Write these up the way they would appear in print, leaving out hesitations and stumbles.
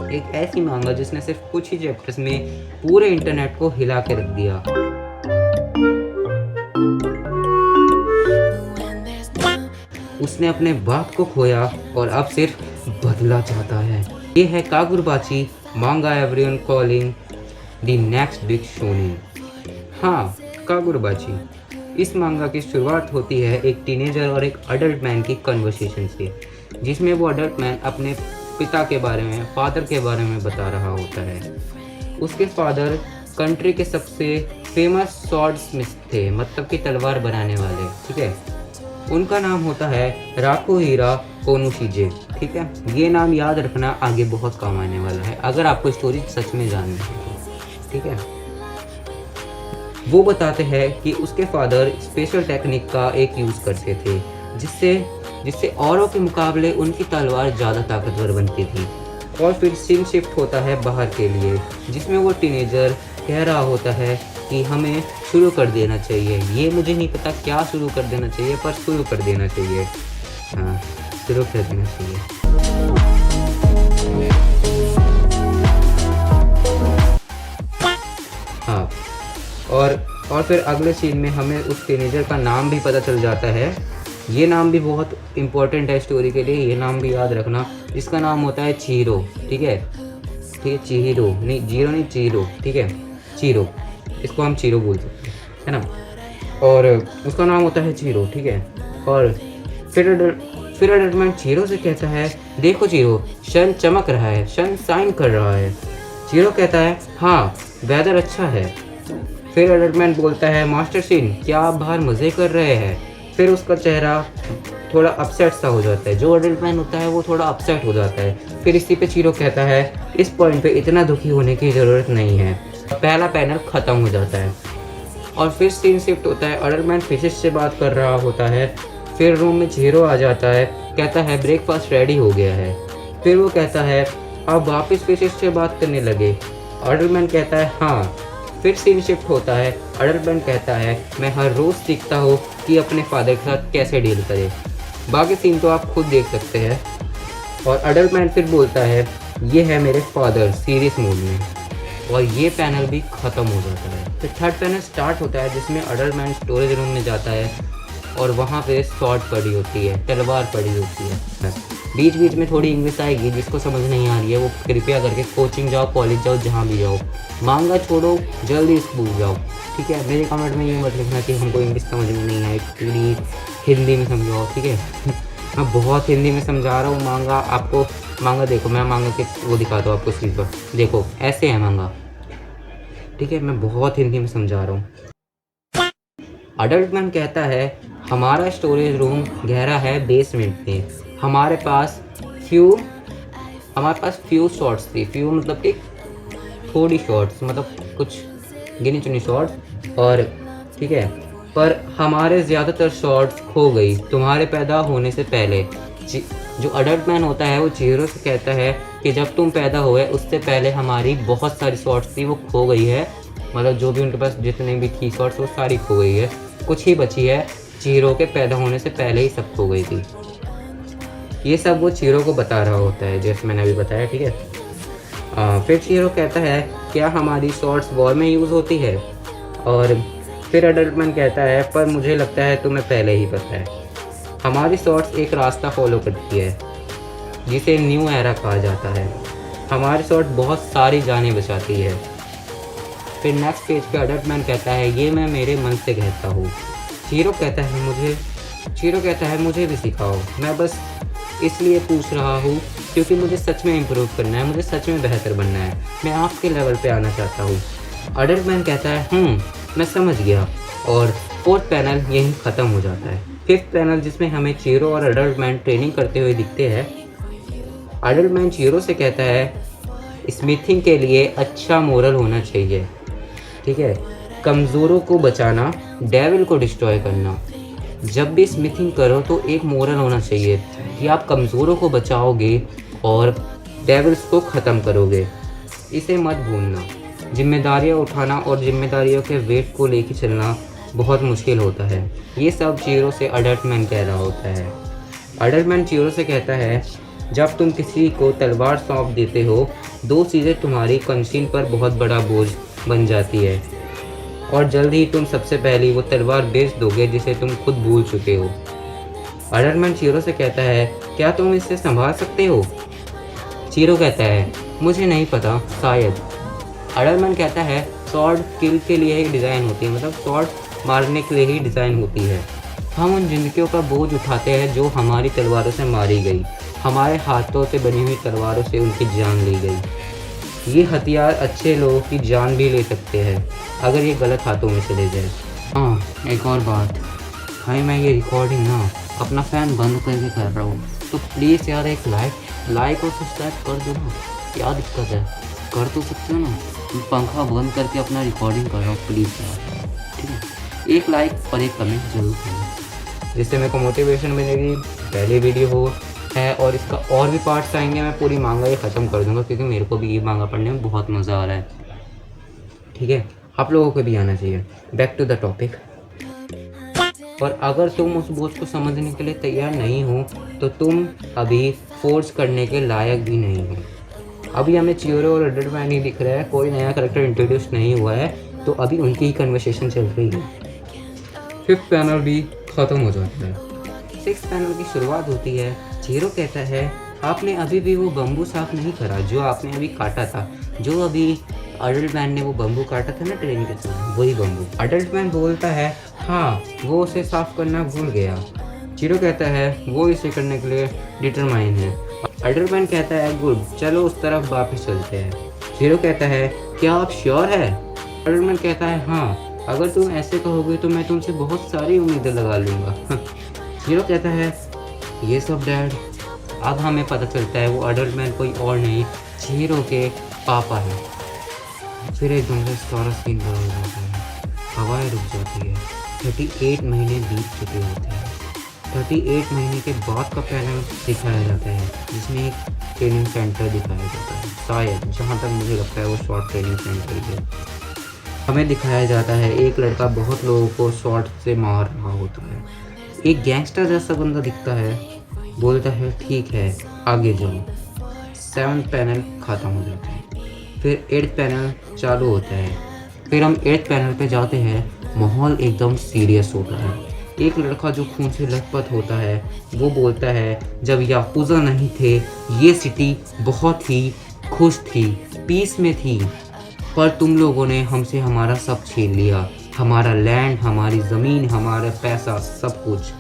एक ऐसी मांगा जिसने सिर्फ कुछ ही चैप्टर्स में पूरे इंटरनेट को हिला के रख दिया। उसने अपने बाप को खोया और अब सिर्फ बदला चाहता है। ये है कागुरबाची मांगा everyone calling the next big shonen. हाँ, कागुरबाची। इस मांगा की शुरुआत होती है एक टीनेजर और एक अडल्ट मैन की कन्वर्सेशन से, जिसमें वो अडल्ट मैन अपने पिता के बारे में, फादर के बारे में बता रहा होता है। उसके फादर कंट्री के सबसे फेमस स्वॉर्ड्समिथ थे, मतलब कि तलवार बनाने वाले, ठीक है। उनका नाम होता है राकुहीरा कोनुशिजे, ठीक है। ये नाम याद रखना आगे बहुत काम आने वाला है अगर आपको स्टोरी सच में जाननी है, ठीक है। वो बताते हैं कि उसके फादर स्पेशल टेक्निक का एक यूज़ करते थे, जिससे औरों के मुकाबले उनकी तलवार ज़्यादा ताकतवर बनती थी। और फिर सीन शिफ्ट होता है बाहर के लिए, जिसमें वो टीनेजर कह रहा होता है कि हमें शुरू कर देना चाहिए। ये मुझे नहीं पता क्या शुरू कर देना चाहिए, पर शुरू कर देना चाहिए। हाँ, शुरू कर देना चाहिए। हाँ, और फिर अगले सीन में हमें उस टीनेजर का नाम भी पता चल जाता है। ये नाम भी बहुत इम्पोर्टेंट है स्टोरी के लिए, ये नाम भी याद रखना। इसका नाम होता है चीरो, ठीक है। ठीक है, चीरो नहीं, जीरो नहीं, चीरो, ठीक है, चीरो। इसको हम चीरो बोल सकते हैं, है ना। और उसका नाम होता है चीरो, ठीक है। और फिर अडल्टमैन चीरो से कहता है, देखो चीरो, सन चमक रहा है, सन शाइन कर रहा है। चीरो कहता है, हाँ, वेदर अच्छा है। फिर अडल्टमैन बोलता है, मास्टर सीन, क्या आप बाहर मज़े कर रहे हैं? फिर उसका चेहरा थोड़ा अपसेट सा हो जाता है। जो अडल्टमैन होता है वो थोड़ा अपसेट हो जाता है। फिर इसी पे चीरो कहता है, इस पॉइंट पे इतना दुखी होने की ज़रूरत नहीं है। पहला पैनल ख़त्म हो जाता है और फिर सीन शिफ्ट होता है। अडल्टमैन फिशिस से बात कर रहा होता है। फिर रूम में चीरो आ जाता है, कहता है ब्रेकफास्ट रेडी हो गया है। फिर वो कहता है, आप वापस फिशिस से बात करने लगे? अडल्टमैन कहता है, हाँ। फिर सीन शिफ्ट होता है। अडल्टमैन कहता है, मैं हर रोज़ सीखता हूँ कि अपने फादर के साथ कैसे डील करें। बाकी सीन तो आप खुद देख सकते हैं। और अडल्टमैन फिर बोलता है, ये है मेरे फादर, सीरियस मूड में। और ये पैनल भी ख़त्म हो जाता है। फिर थर्ड पैनल स्टार्ट होता है, जिसमें अडल्टमैन स्टोरेज रूम में जाता है और वहाँ पे स्वॉर्ड पड़ी होती है, तलवार पड़ी होती है। बीच बीच में थोड़ी इंग्लिश आएगी, जिसको समझ नहीं आ रही है वो कृपया करके कोचिंग जाओ, कॉलेज जाओ, जहाँ भी जाओ, मांगा छोड़ो, जल्दी स्कूल जाओ, ठीक है। मेरे कमेंट में ये मत लिखना कि हमको इंग्लिश समझ में नहीं आई, प्लीज़ हिंदी में समझाओ, ठीक है। मैं बहुत हिंदी में समझा रहा हूँ। मांगा आपको, मांगा देखो, मैं मांगा के वो दिखाता हूँ आपको स्क्रीन पर, देखो ऐसे है मांगा, ठीक है। मैं बहुत हिंदी में समझा रहा हूँ। अडल्टमैन कहता है, हमारा स्टोरेज रूम गहरा है बेसमेंट में। हमारे पास फ्यू शॉट्स थी। फ्यू मतलब कि थोड़ी शॉट्स, मतलब कुछ गिनी चुनी शॉट्स, और ठीक है, पर हमारे ज़्यादातर शॉट्स खो गई तुम्हारे पैदा होने से पहले। जो अडल्टमैन होता है वो चीरो से कहता है कि जब तुम पैदा हुए उससे पहले हमारी बहुत सारी शॉट्स थी, वो खो गई है। मतलब जो भी उनके पास जितने भी थी शॉट्स वो सारी खो गई है, कुछ ही बची है। चीरो के पैदा होने से पहले ही सब खो गई थी। ये सब वो चीरो को बता रहा होता है, जैसे मैंने अभी बताया, ठीक है। फिर चीरो कहता है, क्या हमारी शॉट्स वॉर में यूज़ होती है? और फिर अडल्टमैन कहता है, पर मुझे लगता है तुम्हें पहले ही पता है। हमारी शॉट्स एक रास्ता फॉलो करती है जिसे न्यू एरा कहा जाता है। हमारी शॉट बहुत सारी जानें बचाती है। फिर नेक्स्ट पेज पे अडल्टमैन कहता है, ये मैं मेरे मन से कहता हूँ। चीरो कहता है, मुझे भी सिखाओ। मैं बस इसलिए पूछ रहा हूँ क्योंकि मुझे सच में इम्प्रूव करना है, मुझे सच में बेहतर बनना है, मैं आपके लेवल पे आना चाहता हूँ। अडल्टमैन कहता है, मैं समझ गया। और फोर्थ पैनल यहीं ख़त्म हो जाता है। फिफ्थ पैनल जिसमें हमें चीरो और अडल्टमैन ट्रेनिंग करते हुए दिखते हैं। अडल्टमैन चीरो से कहता है, स्मिथिंग के लिए अच्छा मोरल होना चाहिए, ठीक है। कमज़ोरों को बचाना, डेविल को डिस्ट्रॉय करना। जब भी स्मिथिंग करो तो एक मोरल होना चाहिए कि आप कमज़ोरों को बचाओगे और डेविल्स को ख़त्म करोगे। इसे मत भूलना। जिम्मेदारियाँ उठाना और जिम्मेदारियों के वेट को लेके चलना बहुत मुश्किल होता है। ये सब चीरो से अडल्टमैन कह रहा होता है। अडल्टमैन चीरो से कहता है, जब तुम किसी को तलवार सौंप देते हो, दो चीज़ें तुम्हारी कंसीन पर बहुत बड़ा बोझ बन जाती है और जल्द ही तुम सबसे पहले वो तलवार बेच दोगे जिसे तुम खुद भूल चुके हो। आयरन चीरो से कहता है, क्या तुम इसे संभाल सकते हो? चीरो कहता है, मुझे नहीं पता, शायद। आयरन कहता है, स्वॉर्ड किल के लिए ही डिज़ाइन होती है, मतलब स्वॉर्ड मारने के लिए ही डिज़ाइन होती है। हम उन जिंदगियों का बोझ उठाते हैं जो हमारी तलवारों से मारी गई, हमारे हाथों से बनी हुई तलवारों से उनकी जान ली गई। ये हथियार अच्छे लोगों की जान भी ले सकते हैं अगर ये गलत हाथों में चले जाए। हाँ, एक और बात भाई, मैं ये रिकॉर्डिंग ना अपना फ़ैन बंद करके कर रहा हूँ, तो प्लीज़ यार एक लाइक और सब्सक्राइब कर दो ना। क्या दिक्कत है, कर तो सकते हो ना। पंखा बंद करके अपना रिकॉर्डिंग कर रहा हूँ, प्लीज़ यार, ठीक है। एक लाइक और एक कमेंट जरूर करें, जिससे मेरे को मोटिवेशन मिलेगी। पहली वीडियो हो है और इसका और भी पार्ट्स आएंगे। मैं पूरी मांगा ये ख़त्म कर दूँगा क्योंकि मेरे को भी ये मांगा पढ़ने में बहुत मज़ा आ रहा है, ठीक है। आप लोगों को भी आना चाहिए। Back to the topic. और अगर तुम उस बोझ को समझने के लिए तैयार नहीं हो तो तुम अभी फोर्स करने के लायक भी नहीं हो। अभी हमें चियोरो और एडल्टमैन ही दिख रहा है, कोई नया करेक्टर इंट्रोड्यूस नहीं हुआ है, तो अभी उनकी ही कन्वर्सेशन चल रही है। 5th पैनल भी ख़त्म हो जाता है। 6th पैनल की शुरुआत होती है। चियोरो कहता है, आपने अभी भी वो बम्बू साफ नहीं करा जो आपने अभी काटा था, जो अभी अडल्ट मैन ने वो बम्बू काटा था ना ट्रेन के समय, वही बम्बू। अडल्ट मैन बोलता है, हाँ वो उसे साफ करना भूल गया। चियोरो कहता है, वो इसे करने के लिए डिटरमाइन है। अडल्ट मैन कहता है, गुड, चलो उस तरफ वापस चलते हैं। चियोरो कहता है, क्या आप श्योर है? अडल्ट मैन कहता है, हाँ, अगर तुम ऐसे कहोगे तो मैं तुमसे बहुत सारी उम्मीदें लगा लूँगा। चियोरो कहता है, ये सब डैड। अब हमें पता चलता है वो अडल्ट मैन कोई और नहीं, चियोरो के पापा है। फिर एकदम से सारा सीन बदल जाता है, हवाएं रुक जाती है। 38 महीने बीत चुके होते हैं। 38 महीने के बाद का पैनल दिखाया जाता है जिसमें एक ट्रेनिंग सेंटर दिखाया जाता है, शायद, जहाँ तक मुझे लगता है वो शॉर्ट ट्रेनिंग सेंटर है। हमें दिखाया जाता है एक लड़का बहुत लोगों को शॉर्ट से मार रहा होता है। एक गैंगस्टर जैसा बंदा दिखता है, बोलता है, ठीक है, आगे जाओ। 7th पैनल ख़त्म हो जाता है। फिर 8th पैनल चालू होता है। फिर हम 8th पैनल पे जाते हैं। माहौल एकदम सीरियस होता है। एक लड़का जो खून से लथपथ होता है वो बोलता है, जब याकुज़ा नहीं थे ये सिटी बहुत ही खुश थी, पीस में थी, पर तुम लोगों ने हमसे हमारा सब छीन लिया, हमारा लैंड, हमारी ज़मीन, हमारा पैसा, सब कुछ।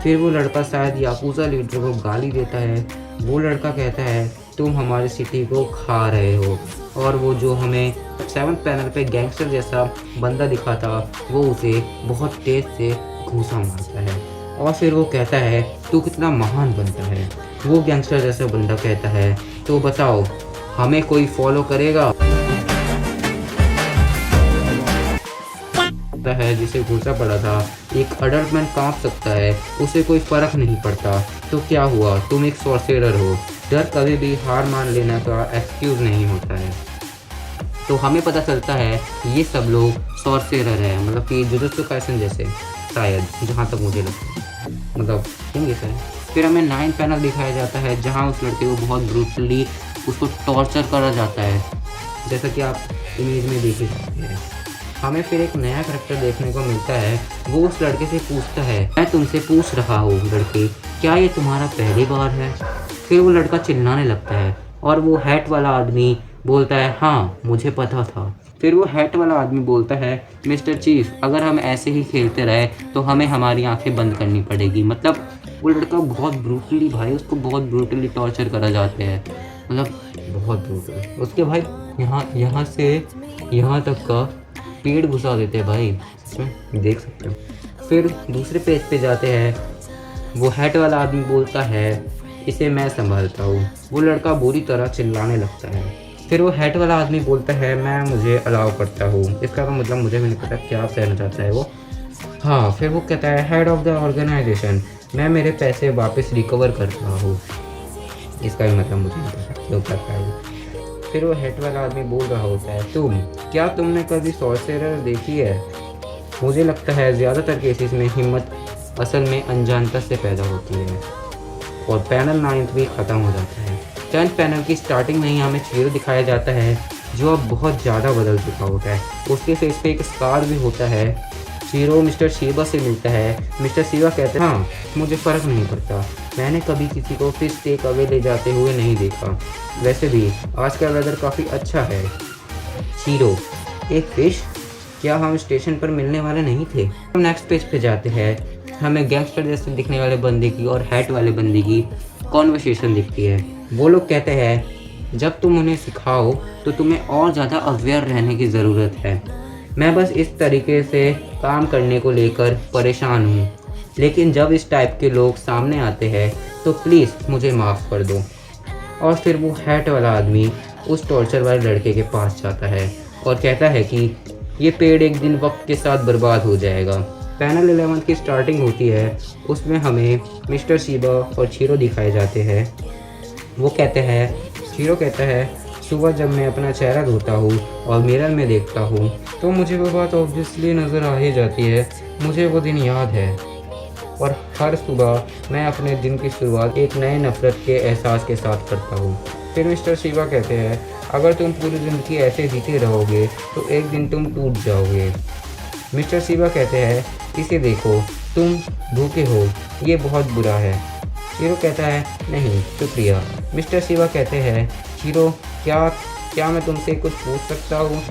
फिर वो लड़का शायद याकुज़ा लीडर को गाली देता है। वो लड़का कहता है, तुम हमारी सिटी को खा रहे हो। और वो जो हमें 7th पैनल पे गैंगस्टर जैसा बंदा दिखा था वो उसे बहुत तेज से घूंसा मारता है और फिर वो कहता है, तू कितना महान बनता है। वो गैंगस्टर जैसा बंदा कहता है, तो बताओ हमें कोई फॉलो करेगा? है जिसे घूसा पड़ा था, एक अडल्ट मैन कांप सकता है, उसे कोई फर्क नहीं पड़ता। तो क्या हुआ, तुम एक सॉर्सरर हो। डर कभी भी हार मान लेना का एक्सक्यूज नहीं होता है। तो हमें पता चलता है ये सब लोग सॉर्सरर है, मतलब कि जुजुत्सु काइसेन जैसे, शायद, जहाँ तक मुझे लगता है, मतलब होंगे सर। फिर हमें 9th पैनल दिखाया जाता है जहाँ उस लड़के को बहुत ब्रूटली उसको टॉर्चर करा जाता है, जैसा कि आप इमेज में देख ही सकते हैं। हमें फिर एक नया करैक्टर देखने को मिलता है। वो उस लड़के से पूछता है, मैं तुमसे पूछ रहा हूँ लड़के, क्या ये तुम्हारा पहली बार है? फिर वो लड़का चिल्लाने लगता है और वो हैट वाला आदमी बोलता है, हाँ मुझे पता था। फिर वो हैट वाला आदमी बोलता है, मिस्टर चीफ, अगर हम ऐसे ही खेलते रहे तो हमें हमारी आंखें बंद करनी पड़ेगी। मतलब वो लड़का बहुत ब्रूटली, भाई उसको बहुत ब्रूटली टॉर्चर करा जाते हैं, मतलब बहुत ब्रूटली। उसके भाई यहाँ से यहाँ तक का पेड़ घुसा देते हैं भाई, इसमें देख सकते हो। फिर दूसरे पेज पे जाते हैं। वो हैट वाला आदमी बोलता है, इसे मैं संभालता हूँ। वो लड़का बुरी तरह चिल्लाने लगता है। फिर वो हैट वाला आदमी बोलता है, मैं मुझे अलाउ करता हूँ। इसका तो मतलब मुझे भी नहीं पता क्या कहना चाहता है वो। हाँ, फिर वो कहता है, हेड ऑफ द ऑर्गेनाइजेशन, मैं मेरे पैसे वापस रिकवर कर रहा हूँ। इसका भी मतलब मुझे नहीं पता क्यों करता है वो। फिर वो हेट वाला आदमी बोल रहा होता है, क्या तुमने कभी सॉर्सरर देखी है? मुझे लगता है ज़्यादातर केसेस में हिम्मत असल में अनजानता से पैदा होती है। और पैनल 9 भी ख़त्म हो जाता है। 10th पैनल की स्टार्टिंग में ही हमें चीरो दिखाया जाता है जो अब बहुत ज़्यादा बदल चुका होता है। उसके फेस पे एक स्कार भी होता है। चीरो मिस्टर शीबा से मिलता है। मिस्टर शीबा कहते हैं हाँ मुझे फ़र्क नहीं पड़ता, मैंने कभी किसी को फिश टेक अवे ले जाते हुए नहीं देखा, वैसे भी आज का वेदर काफ़ी अच्छा है। चीरो एक फ़िश, क्या हम स्टेशन पर मिलने वाले नहीं थे? हम नेक्स्ट पेज पे जाते हैं। हमें गैंगस्टर जैसे दिखने वाले बंदे की और हैट वाले बंदे की कॉन्वर्सेशन दिखती है। वो लोग कहते हैं जब तुम उन्हें सिखाओ तो तुम्हें और ज़्यादा अवेयर रहने की ज़रूरत है। मैं बस इस तरीके से काम करने को लेकर परेशान हूँ, लेकिन जब इस टाइप के लोग सामने आते हैं तो प्लीज़ मुझे माफ़ कर दो। और फिर वो हैट वाला आदमी उस टॉर्चर वाले लड़के के पास जाता है और कहता है कि ये पेड़ एक दिन वक्त के साथ बर्बाद हो जाएगा। पैनल 11 की स्टार्टिंग होती है, उसमें हमें मिस्टर शीबा और चीरो दिखाए जाते हैं। वो कहते हैं, चीरो कहता है सुबह जब मैं अपना चेहरा धोता हूँ और मिरर में देखता हूँ तो मुझे वो बात ऑब्वियसली नज़र आ ही जाती है, मुझे वो दिन याद है और हर सुबह मैं अपने दिन की शुरुआत एक नए नफ़रत के एहसास के साथ करता हूँ। फिर मिस्टर शीबा कहते हैं अगर तुम पूरी ज़िंदगी ऐसे जीते रहोगे तो एक दिन तुम टूट जाओगे। मिस्टर शीबा कहते हैं इसे देखो तुम भूखे हो, ये बहुत बुरा है। चीरो कहता है नहीं शुक्रिया। मिस्टर शीबा कहते हैं चीरो क्या मैं तुमसे कुछ पूछ सकता हूँ?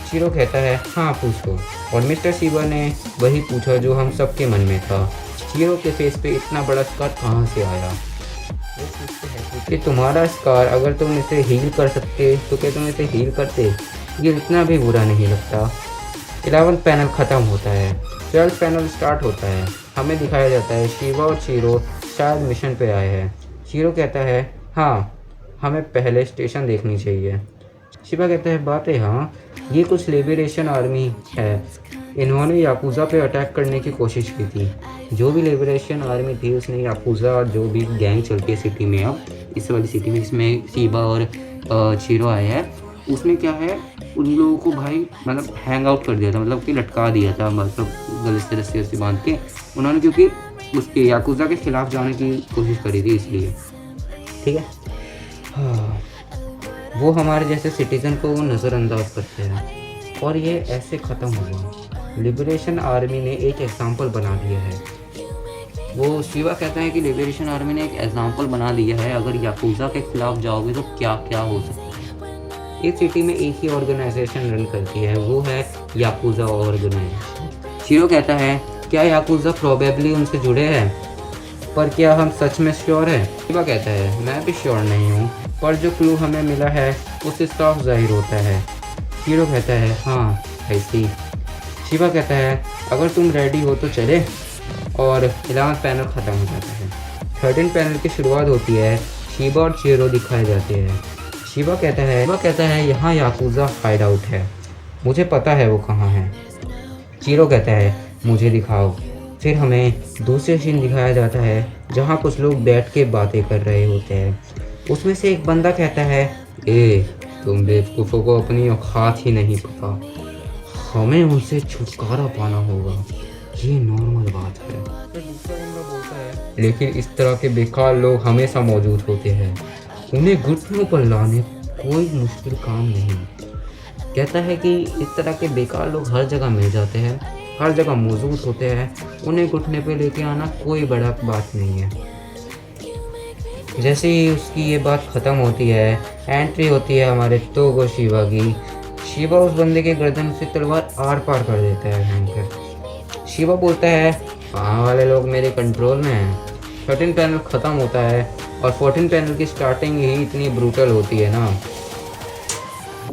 चीरो कहता है हाँ पूछो। और मिस्टर शीबा ने वही पूछा जो हम सबके मन में था, चीरो के फेस पे इतना बड़ा स्कार कहाँ से आया? वो पूछते हैं कि तुम्हारा स्कार अगर तुम इसे हील कर सकते तो क्या तुम इसे हील करते? ये इतना भी बुरा नहीं लगता। 11th पैनल ख़त्म होता है, 12th पैनल स्टार्ट होता है। हमें दिखाया जाता है शीबा और चीरो शायद मिशन पे आए हैं। चीरो कहता है हाँ हमें पहले स्टेशन देखनी चाहिए। शीबा कहता है बातें हाँ, ये कुछ लिबरेशन आर्मी है, इन्होंने याकूज़ा पे अटैक करने की कोशिश की थी। जो भी लिबरेशन आर्मी थी उसने याकूज़ा जो भी गैंग चलती है सिटी में, अब इस वाली सिटी में जिसमें शीबा और चीरो आए हैं, उसमें क्या है उन लोगों को भाई मतलब हैंग आउट कर दिया था, मतलब कि लटका दिया था, मतलब गले से रस्सी वस्सी बांध के उन्होंने, क्योंकि उसके याकूज़ा के खिलाफ जाने की कोशिश करी थी इसलिए। ठीक है हाँ, वो हमारे जैसे सिटीज़न को वो नज़रअंदाज करते हैं और ये ऐसे ख़त्म हुआ। लिबरेशन आर्मी ने एक एग्ज़ाम्पल बना दिया है। वो शीबा कहता है कि लिबरेशन आर्मी ने एक एग्ज़ाम्पल बना दिया है, अगर याकूज़ा के खिलाफ जाओगे तो क्या क्या हो सकता है। इस सिटी में एक ही ऑर्गेनाइजेशन रन करती है, वो है याकूज़ा ऑर्गेनाइजेशन। चीरो कहता है क्या याकूज़ा प्रोबेबली उनसे जुड़े हैं, पर क्या हम सच में श्योर हैं? शीबा कहता है मैं भी श्योर नहीं हूँ, पर जो क्लू हमें मिला है उससे साफ जाहिर होता है। चीरो कहता है हाँ ऐसी। शीबा कहता है अगर तुम रेडी हो तो चले। और 11th पैनल ख़त्म हो जाता है। 13th पैनल की शुरुआत होती है, शीबा और चीरो दिखाए जाते हैं। शीबा कहता है यहाँ याकूज़ा हाइड आउट है, मुझे पता है वो कहाँ है। चीरो कहता है मुझे दिखाओ। फिर हमें दूसरे सीन दिखाया जाता है जहाँ कुछ लोग बैठ के बातें कर रहे होते हैं। उसमें से एक बंदा कहता है तुम बेवकूफ़ों को अपनी औकात ही नहीं पता, हमें उनसे छुटकारा पाना होगा, ये नॉर्मल बात है। फिर दूसरा बंदा बोलता है लेकिन इस तरह के बेकार लोग हमेशा मौजूद होते हैं, उन्हें घुटनों पर लाने कोई मुश्किल काम नहीं। कहता है कि इस तरह के बेकार लोग हर जगह मिल जाते हैं, हर जगह मौजूद होते हैं, उन्हें घुटने पे लेके आना कोई बड़ा बात नहीं है। जैसे ही उसकी ये बात ख़त्म होती है, एंट्री होती है हमारे तोगो शीबा की। शीबा उस बंदे के गर्दन से तलवार आर पार कर देता है भयंकर। शीबा बोलता है वहाँ वाले लोग मेरे कंट्रोल में हैं। 13 पैनल ख़त्म होता है और 14 पैनल की स्टार्टिंग ही इतनी ब्रूटल होती है ना,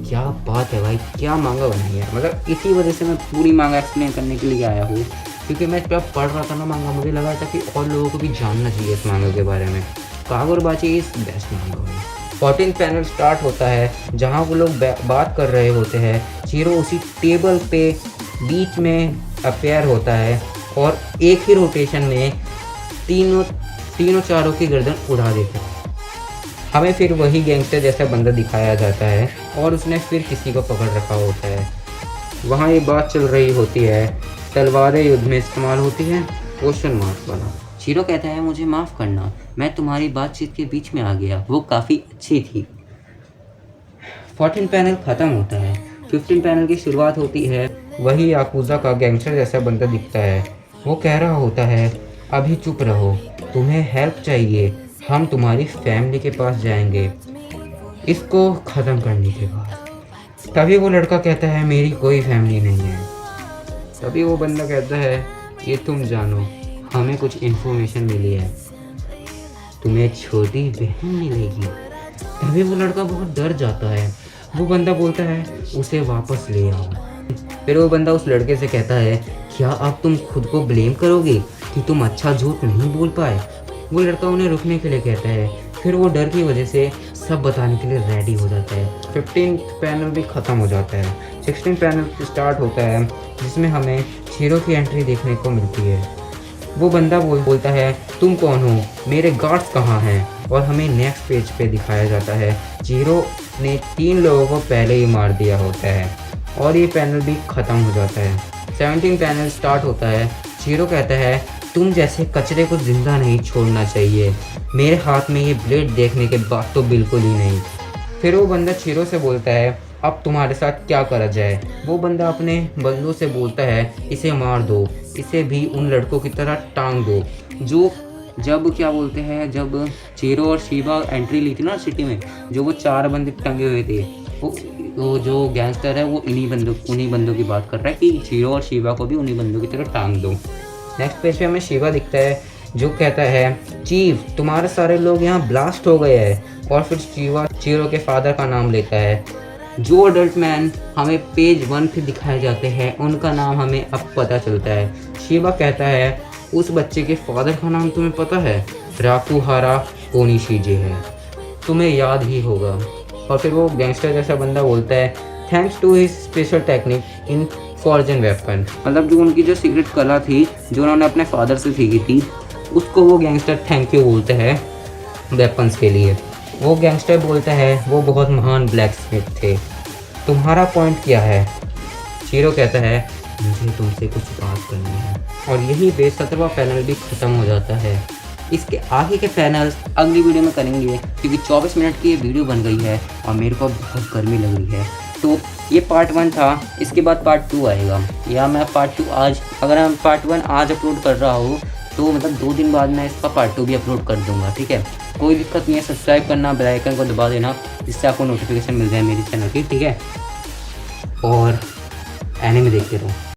क्या बात है भाई, क्या मांगा बनाई है। मतलब इसी वजह से मैं पूरी मांगा एक्सप्लेन करने के लिए आया हूँ, क्योंकि मैं जब पढ़ रहा था ना मांगा, मुझे लगा था कि और लोगों को भी जानना चाहिए इस मांगा के बारे में। कागुरबाची इस बेस्ट मांगा है। 14 पैनल स्टार्ट होता है जहाँ वो लोग बात कर रहे होते हैं। चीरो उसी टेबल पे बीच में अपेयर होता है और एक ही रोटेशन में तीनों चारों की गर्दन उड़ा देता है। हमें फिर वही गैंगस्टर जैसा बंदा दिखाया जाता है और उसने फिर किसी को पकड़ रखा होता है। वहाँ ये बात चल रही होती है तलवारें युद्ध में इस्तेमाल होती हैं, क्वेश्चन मार्क वाला। शीरो कहता है मुझे माफ़ करना, मैं तुम्हारी बातचीत के बीच में आ गया, वो काफ़ी अच्छी थी। 14 पैनल ख़त्म होता है। 15 पैनल की शुरुआत होती है। वही याकूज़ा का गैंगस्टर जैसा बंदा दिखता है। वो कह रहा होता है अभी चुप रहो, तुम्हें हेल्प चाहिए, हम तुम्हारी फैमिली के पास जाएंगे इसको ख़त्म करने के बाद। तभी वो लड़का कहता है मेरी कोई फैमिली नहीं है। तभी वो बंदा कहता है ये तुम जानो, हमें कुछ इन्फॉर्मेशन मिली है, तुम्हें छोटी बहन मिलेगी। तभी वो लड़का बहुत डर जाता है। वो बंदा बोलता है उसे वापस ले आओ। फिर वो बंदा उस लड़के से कहता है क्या अब तुम खुद को ब्लेम करोगे कि तुम अच्छा झूठ नहीं बोल पाए। वो लड़का उन्हें रुकने के लिए कहता है। फिर वो डर की वजह से सब बताने के लिए रेडी हो जाता है। 15 पैनल भी ख़त्म हो जाता है। 16 पैनल स्टार्ट होता है जिसमें हमें शीरो की एंट्री देखने को मिलती है। वो बंदा बोलता है तुम कौन हो, मेरे गार्ड्स कहाँ हैं। और हमें नेक्स्ट पेज पे दिखाया जाता है शीरो ने 3 लोगों को पहले ही मार दिया होता है और ये पैनल भी ख़त्म हो जाता है। 17 पैनल स्टार्ट होता है। शीरो कहता है तुम जैसे कचरे को ज़िंदा नहीं छोड़ना चाहिए, मेरे हाथ में ये ब्लेड देखने के बाद तो बिल्कुल ही नहीं। फिर वो बंदा शीरो से बोलता है अब तुम्हारे साथ क्या करा जाए। वो बंदा अपने बंदों से बोलता है इसे मार दो, इसे भी उन लड़कों की तरह टांग दो जो जब क्या बोलते हैं जब शीरो और शीबा एंट्री ली थी ना सिटी में, जो वो 4 बंदे टंगे हुए थे, वो जो गैंगस्टर है वो उन्हीं बंदों की बात कर रहा है कि शीरो और शीबा को भी उन्हीं बंदों की तरह टांग दो। नेक्स्ट पेज पे हमें शीबा दिखता है जो कहता है चीफ तुम्हारे सारे लोग यहाँ ब्लास्ट हो गए हैं। और फिर शीबा शीरो के फादर का नाम लेता है। जो अडल्ट मैन हमें पेज 1 पे दिखाए जाते हैं उनका नाम हमें अब पता चलता है। शीबा कहता है उस बच्चे के फादर का नाम तुम्हें पता है, राकुहारा कोनिशीजे है, तुम्हें याद ही होगा। और फिर वो गैंगस्टर जैसा बंदा बोलता है thanks to his special technique in forging weapon, मतलब जो उनकी जो सीक्रेट कला थी जो उन्होंने अपने फादर से सीखी थी उसको वो गैंगस्टर थैंक यू बोलते हैं वेपन्स के लिए। वो गैंगस्टर बोलता है वो बहुत महान ब्लैक स्मिथ थे, तुम्हारा पॉइंट क्या है। शीरो कहता है मुझे तुमसे कुछ बात करनी है। और यही 17वां पैनल भी ख़त्म हो जाता है। इसके आगे के पैनल्स अगली वीडियो में करेंगे क्योंकि 24 मिनट की ये वीडियो बन गई है और मेरे को बहुत गर्मी लग रही है। तो ये पार्ट 1 था, इसके बाद पार्ट 2 आएगा, या मैं पार्ट 2 आज, अगर मैं पार्ट 1 आज अपलोड कर रहा हूँ तो मतलब 2 दिन बाद मैं इसका पार्ट 2 भी अपलोड कर दूँगा, ठीक है। कोई दिक्कत नहीं है, सब्सक्राइब करना, बेल आइकन को दबा देना जिससे आपको नोटिफिकेशन मिल जाए मेरे चैनल की, ठीक है। और एनीमे देखते रहो।